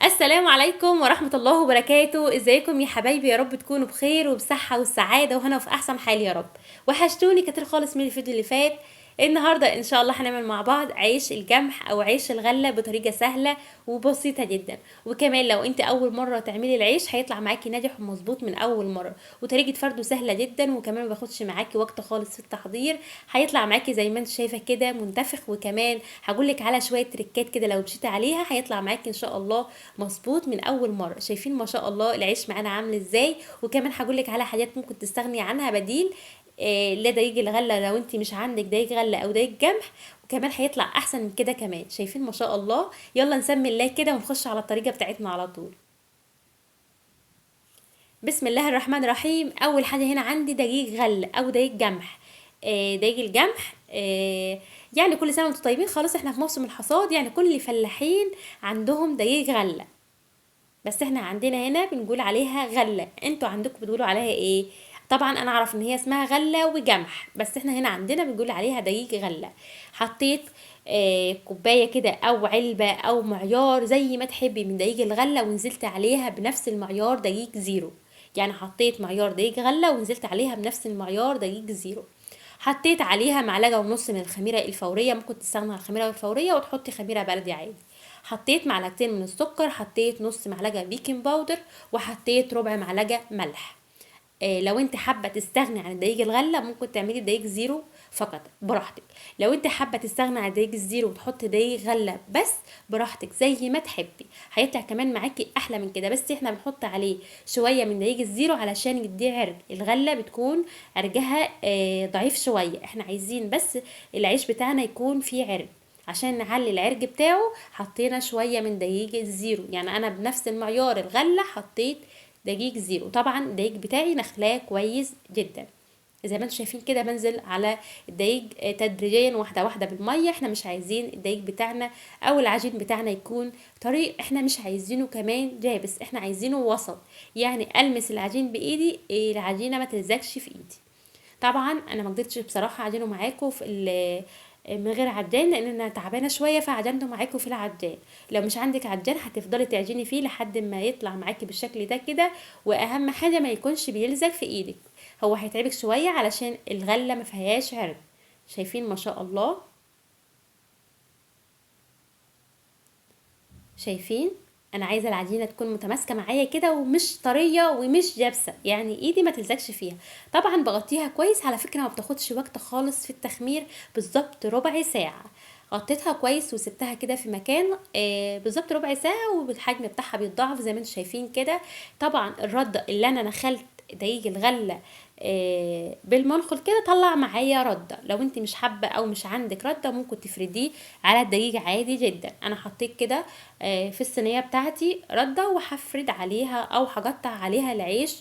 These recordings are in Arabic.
السلام عليكم ورحمة الله وبركاته. ازيكم يا حبايبي؟ يا رب تكونوا بخير وبصحة والسعادة وهنا وفي احسن حال يا رب. وحشتوني كتير خالص من الفيديو اللي فات. النهاردة ان شاء الله هنعمل مع بعض عيش الجمح او عيش الغلة بطريقة سهلة وبسيطة جدا. وكمان لو انت اول مرة تعملي العيش هيطلع معاكي ناجح ومظبوط من اول مرة. وطريقة فرده سهلة جدا وكمان ما باخدش معاكي وقت خالص في التحضير. هيطلع معاكي زي ما انت شايفة كده منتفخ، وكمان هقولك على شوية تريكات كده لو مشيتي عليها هيطلع معاكي ان شاء الله مظبوط من اول مره. شايفين ما شاء الله العيش معانا عامل ازاي؟ وكمان هقولك على حاجات ممكن تستغني عنها بديل لدقيق الغله لو انت مش عندك دقيق غله او دقيق جمح. وكمان هيطلع احسن من كده كمان. شايفين ما شاء الله؟ يلا نسمي الله كده ونخش على الطريقه بتاعتنا على طول. بسم الله الرحمن الرحيم. اول حاجه هنا عندي دقيق غله او دقيق جمح. دقيق الجمح يعني كل سنه وانتم طيبين. خلاص احنا في موسم الحصاد، يعني كل الفلاحين عندهم دقيق غله. بس احنا عندنا هنا بنقول عليها غلة، انتوا عندكم بتقولوا عليها ايه؟ طبعا انا اعرف ان هي اسمها غلة وجمح، بس احنا هنا عندنا بنقول عليها دقيق غلة. حطيت كوباية كده او علبة او معيار زي ما تحبي من دقيق الغلة، ونزلت عليها بنفس المعيار دقيق زيرو. يعني حطيت معيار دقيق غلة ونزلت عليها بنفس المعيار دقيق زيرو. حطيت عليها معلقة ونص من الخميرة الفورية، ممكن تستغنى عن الخميرة الفورية وتحطي خميرة بلدي عادي. حطيت معلقتين من السكر، حطيت نص معلقة بيكنج باودر، وحطيت ربع معلقة ملح. لو انت حابه تستغني عن الدقيق الغله ممكن تعملي دقيق زيرو فقط براحتك. لو انت حابه تستغني عن الدقيق الزيرو وتحطي دقيق غله بس براحتك زي ما تحبي، هيطلع كمان معاكي احلى من كده. بس احنا بنحط عليه شويه من دقيق الزيرو علشان يديه عرق. الغله بتكون عرقها ضعيف شويه، احنا عايزين بس العيش بتاعنا يكون فيه عرق. عشان نعلي العرق بتاعه حطينا شويه من دقيق الزيرو. يعني انا بنفس المعيار الغله حطيت دقيق زيرو. طبعا الدقيق بتاعي نخلاه كويس جدا زي ما انتم شايفين كده. بنزل على الدقيق تدريجيا واحده واحده بالميه. احنا مش عايزين الدقيق بتاعنا او العجين بتاعنا يكون طريق، احنا مش عايزينه كمان جابس، احنا عايزينه وسط. يعني المس العجين بايدي، العجينه ما تلزقش في ايدي. طبعا انا ما قدرتش بصراحه اعجنه معاكم في من غير عجان لان انا تعبانه شويه، فعجنته معاكم في العجان. لو مش عندك عجان هتفضلي تعجني فيه لحد ما يطلع معاكي بالشكل ده كده. واهم حاجه ما يكونش بيلزق في ايدك. هو هيتعبك شويه علشان الغله ما فيهاش عرق. شايفين ما شاء الله؟ شايفين؟ انا عايزه العجينه تكون متماسكه معايا كده ومش طريه ومش جابسه، يعني ايدي ما تلزقش فيها. طبعا بغطيها كويس، على فكره ما بتاخدش وقت خالص في التخمير، بالظبط ربع ساعه. غطيتها كويس وسبتها كده في مكان بالظبط ربع ساعه، والحجم بتاعها بيتضاعف زي ما انتم شايفين كده. طبعا الرده اللي انا نخلت دقيق الغله بالمنخل كده طلع معايا رده. لو انت مش حابه او مش عندك رده ممكن تفرديه على الدقيق عادي جدا. انا حطيت كده في الصينيه بتاعتي رده وهفرد عليها او هقطع عليها العيش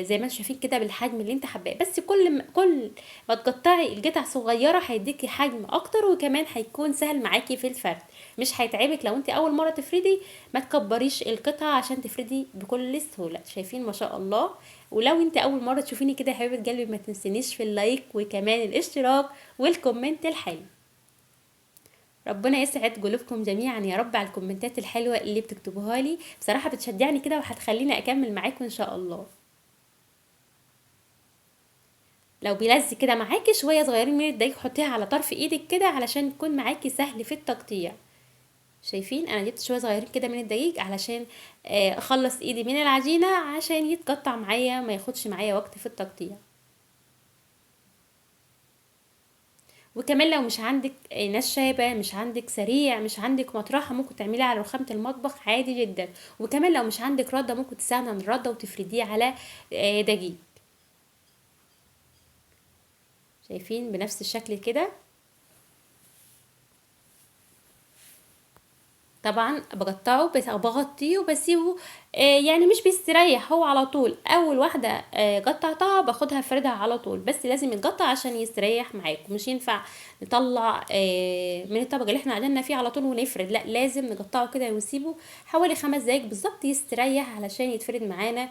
زي ما انتم شايفين كده بالحجم اللي انت حباه. بس كل ما تقطعي القطع صغيره هيديكي حجم اكتر، وكمان هيكون سهل معاكي في الفرد، مش هيتعبك. لو انت اول مره تفردي ما تكبريش القطعه عشان تفردي بكل سهوله. شايفين ما شاء الله؟ ولو انت اول مره تشوفيني كده يا حبيبه قلبي ما تنسينيش في اللايك وكمان الاشتراك والكومنت الحلو. ربنا يسعد قلوبكم جميعا يا رب على الكومنتات الحلوه اللي بتكتبوها لي، بصراحه بتشجعني كده وهتخليني اكمل معاكم ان شاء الله. لو بيلزق كده معاكي شويه صغيرين من الدقيق حطيها على طرف ايدك كده علشان يكون معاكي سهل في التقطيع. شايفين؟ انا جبت شويه صغيرين كده من الدقيق علشان اخلص ايدي من العجينه عشان يتقطع معايا ما ياخدش معايا وقت في التقطيع. وكمان لو مش عندك نشابة، مش عندك سريع، مش عندك مطرحة، ممكن تعمليها على رخامة المطبخ عادي جدا. وكمان لو مش عندك ردة ممكن تستغني عن الردة وتفرديه على دقيق. شايفين بنفس الشكل كده؟ طبعا بقطعه بس بغطيه وبسيبه يعني مش بيستريح هو على طول. اول واحده قطعتها باخدها فردها على طول، بس لازم يتقطع عشان يستريح معاكم. مش ينفع نطلع من الطبق اللي احنا عجننا فيه على طول ونفرد، لا لازم نقطعه كده ونسيبه حوالي 5 دقايق بالظبط يستريح علشان يتفرد معانا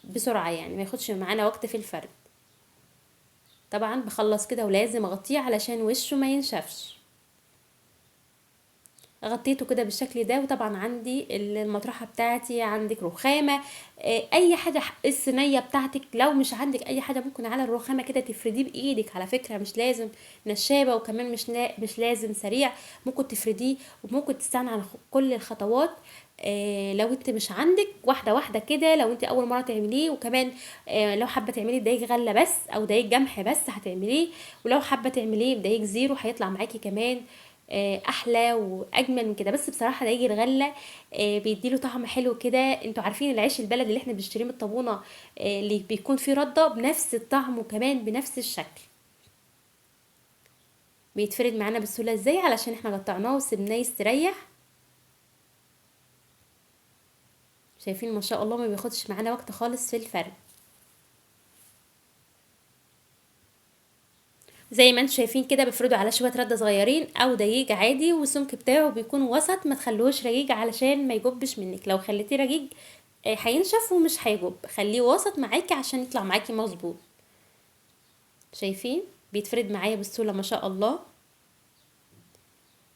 بسرعه، يعني ما ياخدش معانا وقت في الفرد. طبعا بخلص كده ولازم اغطيه علشان وشه ما ينشفش. غطيته كده بالشكل ده. وطبعا عندي المطرحه بتاعتي، عندك رخامه، اي حاجه، الصينيه بتاعتك. لو مش عندك اي حاجه ممكن على الرخامه كده تفرديه بايدك، على فكره مش لازم نشابه، وكمان مش لازم سريع، ممكن تفرديه وممكن تستنى على كل الخطوات. لو انت مش عندك، واحده واحده كده، لو انت اول مره تعمليه. وكمان لو حابه تعملي دقيق غله بس او دقيق جمح بس هتعمليه، ولو حابه تعمليه بدقيق زيرو هيطلع معاكي كمان احلى واجمل من كده. بس بصراحه دقيق الغله بيديله طعم حلو كده. انتوا عارفين العيش البلدي اللي احنا بنشتريه من الطابونه اللي بيكون فيه رده، بنفس الطعم وكمان بنفس الشكل. بيتفرد معانا بسهوله ازاي، علشان احنا قطعناه وسبناه يستريح. شايفين ما شاء الله ما بياخدش معانا وقت خالص في الفرد. زي ما انتم شايفين كده بفرده على شويه رده صغيرين او دقيق عادي، والسمك بتاعه بيكون وسط، ما تخلوهوش رقيق علشان ما يجبش منك. لو خليتيه رقيق هينشف ومش هيجب. خليه وسط معاكي عشان يطلع معاكي مظبوط. شايفين بيتفرد معايا بسهوله ما شاء الله.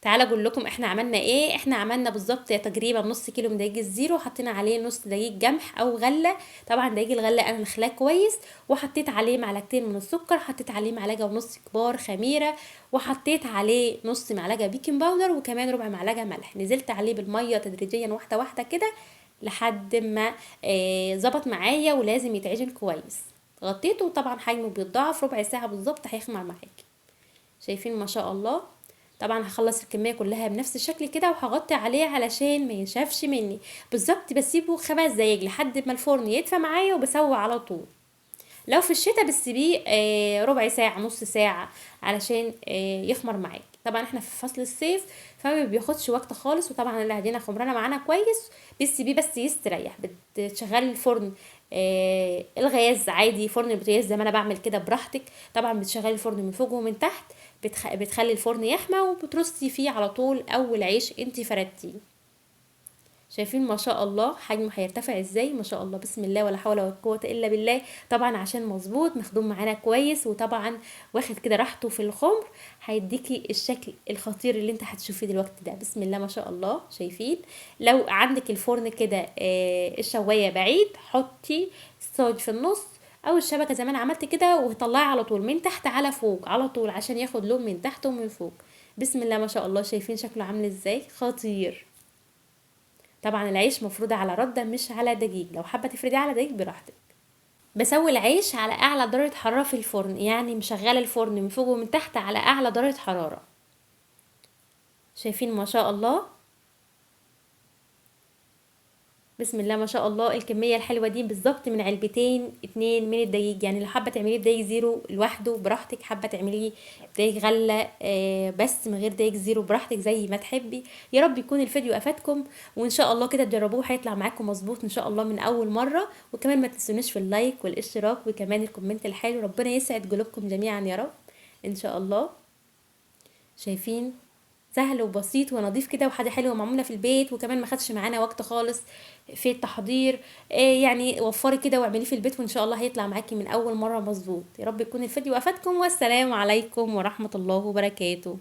تعالى اقول لكم احنا عملنا ايه. احنا عملنا بالظبط تقريبا نص كيلو من دقيق الزيرو، حطينا عليه نص دقيق جمح او غله. طبعا دقيق الغله انا نخلاه كويس، وحطيت عليه معلقتين من السكر، حطيت عليه معلقه ونص كبار خميره، وحطيت عليه نص معلقه بيكنج باودر، وكمان ربع معلقه ملح. نزلت عليه بالميه تدريجيا واحده واحده كده لحد ما ظبط معايا، ولازم يتعجن كويس. غطيته، وطبعا حجمه بيتضاعف، ربع ساعه بالظبط هيخمر معاكي. شايفين ما شاء الله. طبعا هخلص الكميه كلها بنفس الشكل كده، وهغطي عليه علشان ما ينشفش مني. بالظبط بسيبه 5 دقايق لحد ما الفرن يدفى معايا، وبسوي على طول. لو في الشتاء بتسيبيه ربع ساعه نص ساعه علشان يخمر معاك. طبعا احنا في فصل الصيف فما بياخدش وقت خالص. وطبعا العجينه خمرانه معانا كويس، بتسيبيه بس يستريح. بتشغلي الفرن الغاز عادي، فرن البوتاجاز زي ما انا بعمل كده براحتك. طبعا بتشغلي الفرن من فوق ومن تحت، بتخلي الفرن يحمى، وبترصي فيه على طول اول عيش انت فردتيه. شايفين ما شاء الله حجمه هيرتفع ازاي، ما شاء الله بسم الله ولا حول ولا قوه الا بالله. طبعا عشان مظبوط مخدوم معانا كويس، وطبعا واخد كده راحته في الخمر، هيديكي الشكل الخطير اللي انت هتشوفيه دلوقتي ده. بسم الله ما شاء الله. شايفين لو عندك الفرن كده الشوايه بعيد، حطي الصاج في النص او الشبكه زي ما انا عملت كده، وطلعي على طول من تحت على فوق على طول، عشان ياخد لون من تحت ومن فوق. بسم الله ما شاء الله. شايفين شكله عامل ازاي خطير. طبعا العيش مفروضة على ردة مش على دقيق، لو حابة تفرديه على دقيق براحتك. بسوي العيش على اعلى درجة حرارة في الفرن، يعني مشغلة الفرن من فوق ومن تحت على اعلى درجة حرارة. شايفين ما شاء الله. بسم الله ما شاء الله. الكمية الحلوة دي بالظبط من علبتين 2 من الدقيق. يعني لو حابة تعمليه بدقيق زيرو لوحده براحتك، حابة تعمليه بدقيق غلة بس من غير دقيق زيرو براحتك، زي ما تحبي. يا رب يكون الفيديو افادكم، وان شاء الله كده تجربوه هيطلع معاكم مظبوط ان شاء الله من اول مرة. وكمان ما تنسونيش في اللايك والاشتراك وكمان الكومنت الحلو. ربنا يسعد قلوبكم جميعا يا رب ان شاء الله. شايفين سهل وبسيط ونظيف كده، وحاجه حلوه معموله في البيت، وكمان ما خدش معانا وقت خالص في التحضير. يعني وفري كده واعمليه في البيت، وان شاء الله هيطلع معاكي من اول مره مظبوط. يا رب يكون الفيديو افادكم، والسلام عليكم ورحمه الله وبركاته.